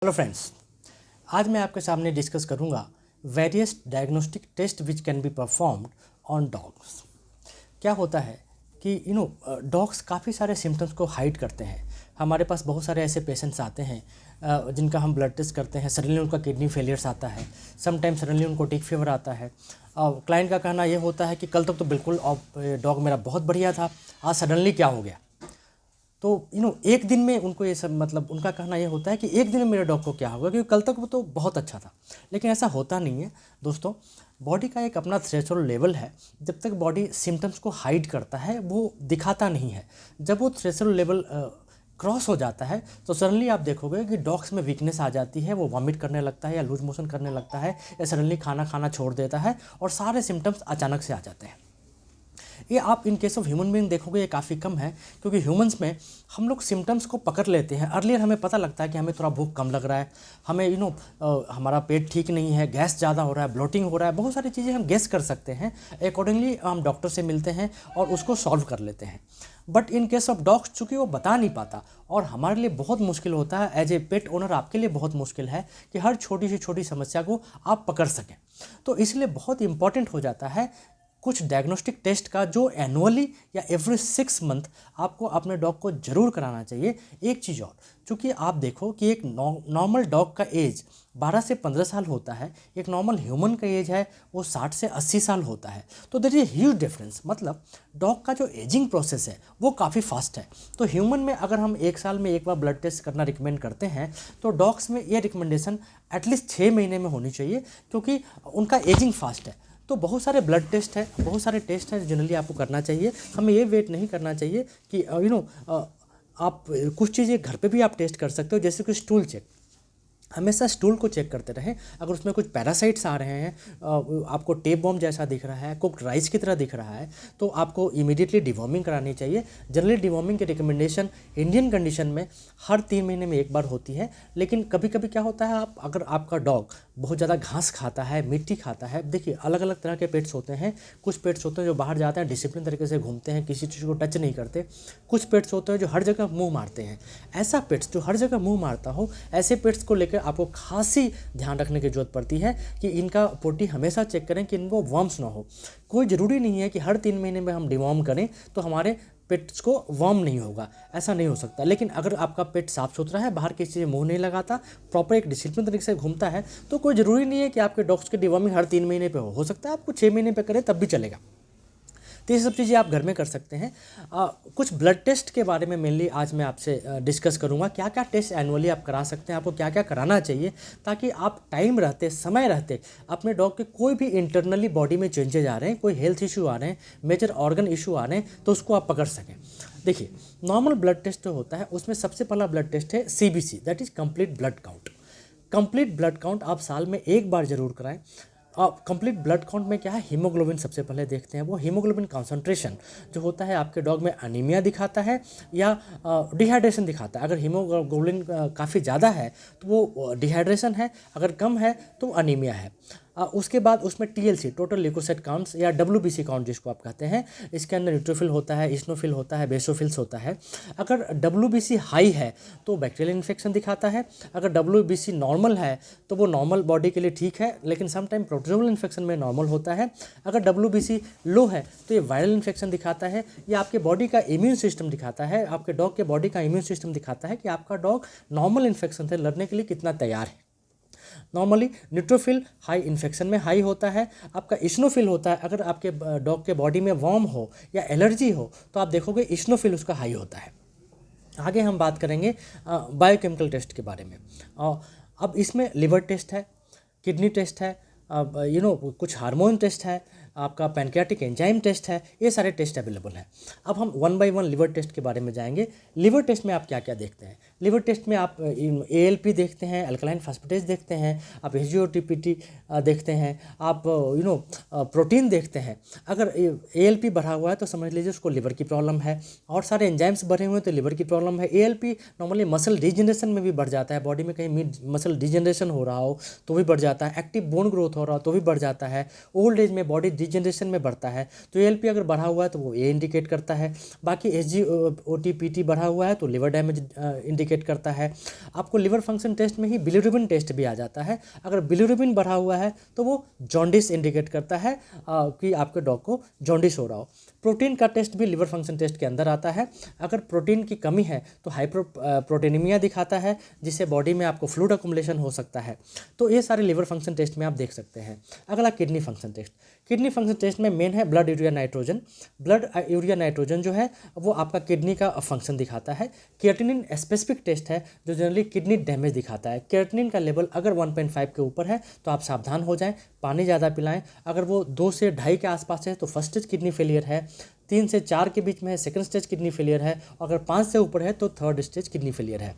Hello friends, आज मैं आपके सामने डिस्कस करूंगा various diagnostic test which can be performed on dogs. क्या होता है कि डॉग्स काफ़ी सारे सिम्टम्स को हाइड करते हैं। हमारे पास बहुत सारे ऐसे पेशेंट्स आते हैं जिनका हम ब्लड टेस्ट करते हैं, सडनली उनका किडनी फेलियर्स आता है, समटाइम सडनली उनको टिक फीवर आता है। क्लाइंट का कहना ये होता है कि कल तक तो बिल्कुल डॉग मेरा बहुत बढ़िया था, आज सडनली क्या हो गया। तो एक दिन में उनको ये सब मतलब उनका कहना ये होता है कि एक दिन में मेरे डॉग को क्या होगा, क्योंकि कल तक वो तो बहुत अच्छा था। लेकिन ऐसा होता नहीं है दोस्तों। बॉडी का एक अपना थ्रेशोल्ड लेवल है। जब तक बॉडी सिम्टम्स को हाइड करता है वो दिखाता नहीं है। जब वो थ्रेशोल्ड लेवल क्रॉस हो जाता है तो सडनली आप देखोगे कि डॉग्स में वीकनेस आ जाती है, वो वॉमिट करने लगता है या लूज मोशन करने लगता है या सडनली खाना खाना छोड़ देता है और सारे सिम्टम्स अचानक से आ जाते हैं। ये आप in case of human being देखोगे ये काफ़ी कम है, क्योंकि ह्यूमंस में हम लोग सिम्टम्स को पकड़ लेते हैं। अर्लियर हमें पता लगता है कि हमें थोड़ा भूख कम लग रहा है, हमें हमारा पेट ठीक नहीं है, गैस ज़्यादा हो रहा है, ब्लोटिंग हो रहा है, बहुत सारी चीज़ें हम गेस कर सकते हैं। अकॉर्डिंगली हम डॉक्टर से मिलते हैं और उसको सॉल्व कर लेते हैं। But in case of dogs चूँकि वो बता नहीं पाता और हमारे लिए बहुत मुश्किल होता है, एज ए पेट ओनर आपके लिए बहुत मुश्किल है कि हर छोटी से छोटी समस्या को आप पकड़ सकें। तो इसलिए बहुत इंपॉर्टेंट हो जाता है कुछ डायग्नोस्टिक टेस्ट का, जो एनुअली या एवरी 6 मंथ आपको अपने डॉग को ज़रूर कराना चाहिए। एक चीज़ और, चूँकि आप देखो कि एक नॉर्मल डॉग का एज 12 से 15 साल होता है, एक नॉर्मल ह्यूमन का एज है वो 60 से 80 साल होता है। तो there is a huge difference. मतलब डॉग का जो एजिंग प्रोसेस है वो काफ़ी फास्ट है। तो ह्यूमन में अगर हम 1 साल में एक बार ब्लड टेस्ट करना रिकमेंड करते हैं, तो डॉग्स में ये रिकमेंडेशन एटलीस्ट 6 महीने में होनी चाहिए, क्योंकि उनका एजिंग फास्ट है। तो बहुत सारे ब्लड टेस्ट है, बहुत सारे टेस्ट हैं जनरली आपको करना चाहिए। हमें ये वेट नहीं करना चाहिए कि आप कुछ चीज़ें घर पे भी आप टेस्ट कर सकते हो, जैसे कि स्टूल चेक। हमेशा स्टूल को चेक करते रहें। अगर उसमें कुछ पैरासाइट्स आ रहे हैं, आपको टेप बॉम्ब जैसा दिख रहा है, कुक्ड राइस की तरह दिख रहा है, तो आपको इमीडिएटली डिवॉर्मिंग करानी चाहिए। जनरली डिवॉर्मिंग की रिकमेंडेशन इंडियन कंडीशन में हर 3 महीने में एक बार होती है। लेकिन कभी कभी क्या होता है, अगर आपका डॉग बहुत ज़्यादा घास खाता है, मिट्टी खाता है, देखिए अलग अलग तरह के पेट्स होते हैं। कुछ पेट्स होते हैं जो बाहर जाते हैं, डिसिप्लिन तरीके से घूमते हैं, किसी चीज़ को टच नहीं करते। कुछ पेट्स होते हैं जो हर जगह मुँह मारते हैं। ऐसा पेट्स जो हर जगह मुँह मारता हो, ऐसे पेट्स को लेकर आपको खासी ध्यान रखने की जरूरत पड़ती है कि इनका पोटी हमेशा चेक करें कि इनको वर्म्स ना हो। कोई ज़रूरी नहीं है कि हर 3 महीने में हम डिवॉर्म करें तो हमारे पेट्स को वर्म नहीं होगा, ऐसा नहीं हो सकता। लेकिन अगर आपका पेट साफ सुथरा है, बाहर किसी चीज़ मुंह नहीं लगाता, प्रॉपर एक डिसिप्लिन तरीके से घूमता है, तो कोई ज़रूरी नहीं है कि आपके डॉग्स की डिवॉर्मिंग हर 3 महीने पे हो सकता है आपको 6 महीने पे करें तब भी चलेगा। तो ये सब चीज़ें आप घर में कर सकते हैं। कुछ ब्लड टेस्ट के बारे में मेनली आज मैं आपसे डिस्कस करूंगा, क्या क्या टेस्ट एनुअली आप करा सकते हैं, आपको क्या क्या कराना चाहिए, ताकि आप टाइम रहते समय रहते अपने डॉग के कोई भी इंटरनली बॉडी में चेंजेज आ रहे हैं, कोई हेल्थ इशू आ रहे हैं, मेजर ऑर्गन इशू आ रहे हैं, तो उसको आप पकड़ सकें। देखिए, नॉर्मल ब्लड टेस्ट जो होता है उसमें सबसे पहला ब्लड टेस्ट है CBC, that is complete blood count. Complete blood count आप साल में एक बार जरूर कराएं। कंप्लीट ब्लड काउंट में क्या है, हीमोग्लोबिन सबसे पहले देखते हैं। वो हीमोग्लोबिन कॉन्सेंट्रेशन जो होता है आपके डॉग में अनीमिया दिखाता है या डिहाइड्रेशन दिखाता है। अगर हीमोग्लोबिन काफ़ी ज़्यादा है तो वो डिहाइड्रेशन है, अगर कम है तो अनीमिया है। उसके बाद उसमें TLC, टोटल ल्यूकोसाइट काउंट्स, या WBC काउंट जिसको आप कहते हैं, इसके अंदर न्यूट्रोफिल होता है, इस्नोफिल होता है, बेसोफिल्स होता है। अगर WBC हाई है तो बैक्टीरियल इन्फेक्शन दिखाता है। अगर WBC नॉर्मल है तो वो नॉर्मल बॉडी के लिए ठीक है, लेकिन समटाइम प्रोटोजोअल इन्फेक्शन में नॉर्मल होता है। अगर WBC लो है तो ये वायरल इन्फेक्शन दिखाता है, या आपके बॉडी का इम्यून सिस्टम दिखाता है, आपके डॉग के बॉडी का इम्यून सिस्टम दिखाता है कि आपका डॉग नॉर्मल इन्फेक्शन से लड़ने के लिए कितना तैयार है। नॉर्मली न्यूट्रोफिल हाई इन्फेक्शन में हाई होता है। आपका इस्नोफिल होता है, अगर आपके डॉग के बॉडी में वर्म हो या एलर्जी हो तो आप देखोगे इस्नोफिल उसका हाई होता है। आगे हम बात करेंगे बायोकेमिकल टेस्ट के बारे में। अब इसमें लिवर टेस्ट है, किडनी टेस्ट है, कुछ हार्मोन टेस्ट है, आपका पैनक्रियाटिक एंजाइम टेस्ट है, ये सारे टेस्ट अवेलेबल हैं। अब हम 1 बाय 1 लिवर टेस्ट के बारे में जाएंगे। लिवर टेस्ट में आप क्या क्या देखते हैं? लिवर टेस्ट में आप ALP देखते हैं, अल्कलाइन फास्फेटेज देखते हैं, आप HGOTPT देखते हैं, आप प्रोटीन देखते हैं। अगर ALP बढ़ा हुआ है तो समझ लीजिए उसको लिवर की प्रॉब्लम है, और सारे एंजाइम्स बढ़े हुए हैं तो लिवर की प्रॉब्लम है। ALP नॉर्मली मसल डिजेनरेशन में भी बढ़ जाता है, बॉडी में कहीं मसल डिजेनरेशन हो रहा हो तो भी बढ़ जाता है, एक्टिव बोन ग्रोथ हो रहा हो तो भी बढ़ जाता है, ओल्ड एज में बॉडी जनरेशन में बढ़ता है तो ALP अगर बढ़ा हुआ है तो वो ए इंडिकेट करता है। बाकी SGOT PT बढ़ा हुआ है तो लिवर डैमेज इंडिकेट करता है। आपको लिवर फंक्शन टेस्ट में ही बिलिरुबिन टेस्ट भी आ जाता है। अगर बिलिरुबिन बढ़ा हुआ है तो वो जॉन्डिस इंडिकेट करता है कि आपके डॉग को जॉन्डिस हो रहा हो। प्रोटीन का टेस्ट भी लिवर फंक्शन टेस्ट के अंदर आता है। अगर प्रोटीन की कमी है तो प्रोटीनीमिया दिखाता है, जिससे बॉडी में आपको फ्लूइड अकुमुलेशन हो सकता है। तो ये सारे लिवर फंक्शन टेस्ट में आप देख सकते हैं। अगला kidney function test. Kidney function test में मेन है blood urea nitrogen. Blood urea nitrogen जो है वो आपका किडनी का फंक्शन दिखाता है। क्रिएटिनिन स्पेसिफिक टेस्ट है जो जनरली किडनी डैमेज दिखाता है। क्रिएटिनिन का लेवल अगर 1.5 के ऊपर है तो आप सावधान हो जाएं, पानी ज़्यादा पिलाएं। अगर वो 2 से 2.5 के आसपास है तो फर्स्ट स्टेज किडनी फेलियर है। 3 से 4 के बीच में है सेकंड स्टेज किडनी फेलियर है। अगर 5 से ऊपर है तो थर्ड स्टेज किडनी फेलियर है।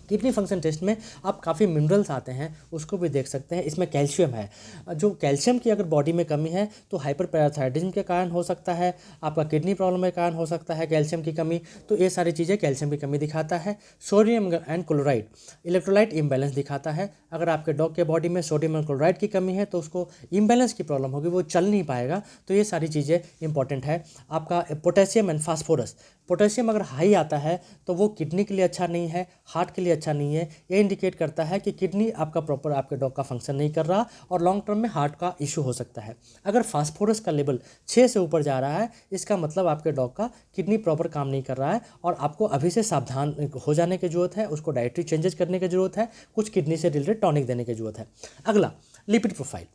किडनी फंक्शन टेस्ट में आप काफ़ी मिनरल्स आते हैं, उसको भी देख सकते हैं। इसमें कैल्शियम है, जो कैल्शियम की अगर बॉडी में कमी है तो हाइपर पैराथायरिडिज्म के कारण हो सकता है, आपका किडनी प्रॉब्लम के कारण हो सकता है कैल्शियम की कमी। तो ये सारी चीज़ें कैल्शियम की कमी दिखाता है। Sodium and chloride electrolyte imbalance दिखाता है। अगर आपके डॉग के बॉडी में सोडियम और क्लोराइड की कमी है तो उसको इम्बैलेंस की प्रॉब्लम होगी, वो चल नहीं पाएगा। तो ये सारी चीज़ें इंपॉर्टेंट है। आपका पोटेशियम एंड फास्फोरस, पोटेशियम अगर हाई आता है तो वो किडनी के लिए अच्छा नहीं है, हार्ट के लिए अच्छा नहीं है। ये इंडिकेट करता है कि किडनी आपका प्रॉपर आपके डॉग का फंक्शन नहीं कर रहा और लॉन्ग टर्म में हार्ट का इशू हो सकता है। अगर फास्फोरस का लेवल 6 से ऊपर जा रहा है, इसका मतलब आपके डॉग का किडनी प्रॉपर काम नहीं कर रहा है और आपको अभी से सावधान हो जाने की ज़रूरत है। उसको डाइटरी चेंजेस करने की ज़रूरत है, कुछ किडनी से रिलेटेड टॉनिक देने की ज़रूरत है। अगला लिपिड प्रोफाइल।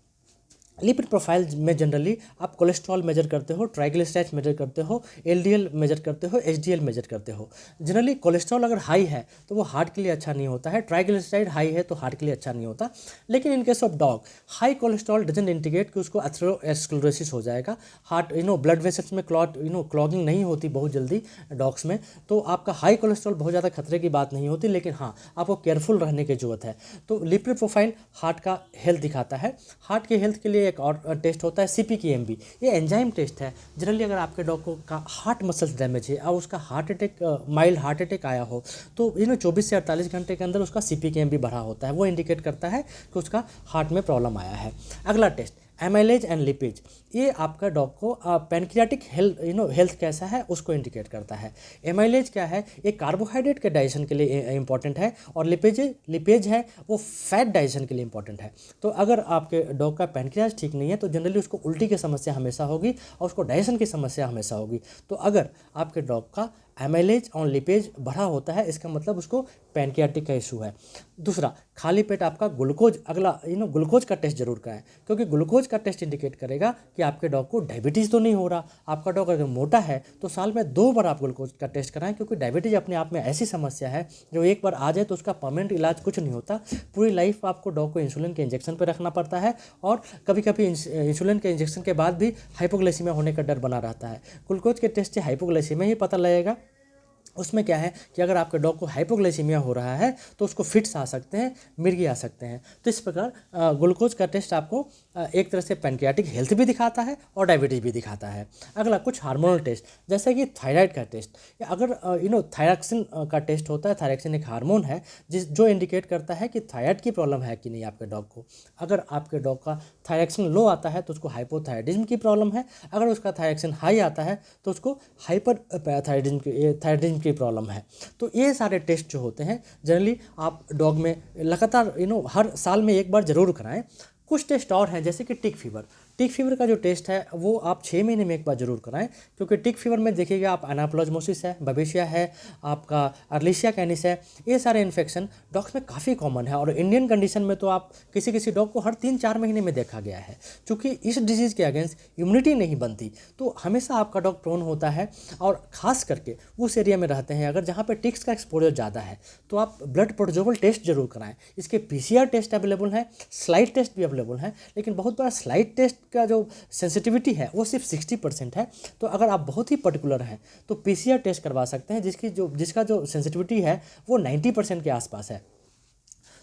लिपिड प्रोफाइल में जनरली आप कोलेस्ट्रॉल मेजर करते हो, ट्राइग्लिसराइड्स मेजर करते हो, LDL मेजर करते हो, HDL मेजर करते हो। जनरली कोलेस्ट्रॉल अगर हाई है तो वो हार्ट के लिए अच्छा नहीं होता है, ट्राइग्लिसराइड हाई है तो हार्ट के लिए अच्छा नहीं होता। लेकिन in case of dog high cholesterol doesn't indicate कि उसको एथेरोस्क्लेरोसिस हो जाएगा। हार्ट ब्लड वेसल्स में क्लॉगिंग नहीं होती बहुत जल्दी डॉग्स में, तो आपका हाई कोलेस्ट्रॉल बहुत ज़्यादा खतरे की बात नहीं होती। लेकिन हाँ, आपको केयरफुल रहने की जरूरत है। तो लिपिड प्रोफाइल हार्ट का हेल्थ दिखाता है। हार्ट के हेल्थ के लिए एक और टेस्ट होता है CPKMB। ये एंजाइम टेस्ट है। जनरली अगर आपके डॉग को का हार्ट मसल्स डैमेज है और उसका heart attack mild heart attack आया हो तो 24 से 48 घंटे के अंदर उसका CPKMB बढ़ा होता है। वो इंडिकेट करता है कि उसका हार्ट में प्रॉब्लम आया है। अगला टेस्ट एमाइलेज एंड लिपेज, ये आपका डॉग को पैनक्रियाटिक हेल्थ कैसा है उसको इंडिकेट करता है। एमाइलेज क्या है, ये कार्बोहाइड्रेट के डाइजेशन के लिए इंपॉर्टेंट है और लिपेज है वो फैट डाइजेशन के लिए इंपॉर्टेंट है। तो अगर आपके डॉग का पैनक्रियाज ठीक नहीं है तो जनरली उसको उल्टी की समस्या हमेशा होगी और उसको डाइजेशन की समस्या हमेशा होगी। तो अगर आपके डॉग का एमाइलेज और लिपेज बढ़ा होता है इसका मतलब उसको पैनक्रियाटिक का इशू है। दूसरा, खाली पेट आपका ग्लूकोज, अगला ग्लूकोज का टेस्ट जरूर कराएं, क्योंकि ग्लूकोज का टेस्ट इंडिकेट करेगा कि आपके डॉग को डायबिटीज़ तो नहीं हो रहा। आपका डॉग अगर मोटा है तो साल में 2 बार आप ग्लूकोज का टेस्ट कराएं, क्योंकि डायबिटीज़ अपने आप में ऐसी समस्या है जो एक बार आ जाए तो उसका परमानेंट इलाज कुछ नहीं होता। पूरी लाइफ आपको डॉग को इंसुलिन के इंजेक्शन पर रखना पड़ता है और कभी कभी इंसुलिन के इंजेक्शन के बाद भी हाइपोग्लाइसीमिया होने का डर बना रहता है। ग्लूकोज के टेस्ट से हाइपोग्लाइसीमिया ही पता लगेगा। उसमें क्या है कि अगर आपके डॉग को हाइपोग्लाइसीमिया हो रहा है तो उसको फिट्स आ सकते हैं, मिर्गी आ सकते हैं। तो इस प्रकार ग्लूकोज का टेस्ट आपको एक तरह से पैनक्रियाटिक हेल्थ भी दिखाता है और डायबिटीज़ भी दिखाता है। अगला कुछ हार्मोनल टेस्ट, जैसे कि थायराइड का टेस्ट, अगर थायरॉक्सिन का टेस्ट होता है। थायरॉक्सिन एक हार्मोन है जो इंडिकेट करता है कि थायराइड की प्रॉब्लम है कि नहीं आपके डॉग को। अगर आपके डॉग का थायरॉक्सिन लो आता है तो उसको हाइपोथायरिडिज्म की प्रॉब्लम है। अगर उसका थायरॉक्सिन हाई आता है तो उसको हाइपर थायरिडिज्म की प्रॉब्लम है। तो ये सारे टेस्ट जो होते हैं जनरली आप डॉग में लगातार हर साल में एक बार ज़रूर कराएं। कुछ टेस्ट और हैं जैसे कि टिक फीवर का जो टेस्ट है वो आप 6 महीने में एक बार जरूर कराएं, क्योंकि टिक फीवर में देखिएगा आप एनाप्लाज्मोसिस है, बबेशिया है, आपका अर्लिशिया कैनिस है, ये सारे इन्फेक्शन डॉग्स में काफ़ी कॉमन है और इंडियन कंडीशन में तो आप किसी डॉग को हर 3-4 महीने में देखा गया है। क्योंकि इस डिजीज़ के अगेंस्ट इम्यूनिटी नहीं बनती तो हमेशा आपका डॉग प्रोन होता है और ख़ास करके उस एरिया में रहते हैं अगर जहाँ पर टिक्स का एक्सपोजर ज़्यादा है तो आप ब्लड प्रोटोजोवल टेस्ट जरूर कराएं। इसके PCR टेस्ट अवेलेबल है, स्लाइड टेस्ट भी अवेलेबल है, लेकिन बहुत बड़ा स्लाइड टेस्ट का जो सेंसिटिविटी है वो सिर्फ 60% है। तो अगर आप बहुत ही पर्टिकुलर हैं तो PCR टेस्ट करवा सकते हैं जिसका जो सेंसिटिविटी है वो 90% के आसपास है।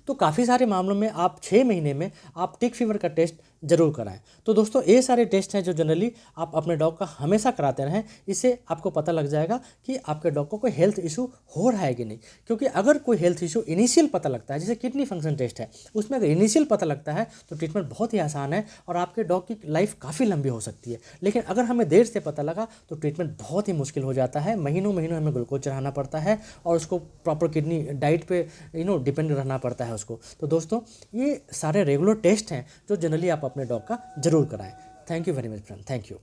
तो काफ़ी सारे मामलों में आप 6 महीने में आप टिक फीवर का टेस्ट ज़रूर कराएं। तो दोस्तों ये सारे टेस्ट हैं जो जनरली आप अपने डॉग का हमेशा कराते रहें। इससे आपको पता लग जाएगा कि आपके डॉग को कोई हेल्थ इशू हो रहा है कि नहीं। क्योंकि अगर कोई हेल्थ इशू इनिशियल पता लगता है, जैसे किडनी फंक्शन टेस्ट है, उसमें अगर इनिशियल पता लगता है तो ट्रीटमेंट बहुत ही आसान है और आपके डॉग की लाइफ काफ़ी लंबी हो सकती है। लेकिन अगर हमें देर से पता लगा तो ट्रीटमेंट बहुत ही मुश्किल हो जाता है, महीनों महीनों हमें ग्लूकोज चढ़ाना पड़ता है और उसको प्रॉपर किडनी डाइट पे डिपेंड रहना पड़ता है उसको। तो दोस्तों ये सारे रेगुलर टेस्ट हैं जो जनरली आप अपने डॉग का ज़रूर कराएं। Thank you very much friend, thank you.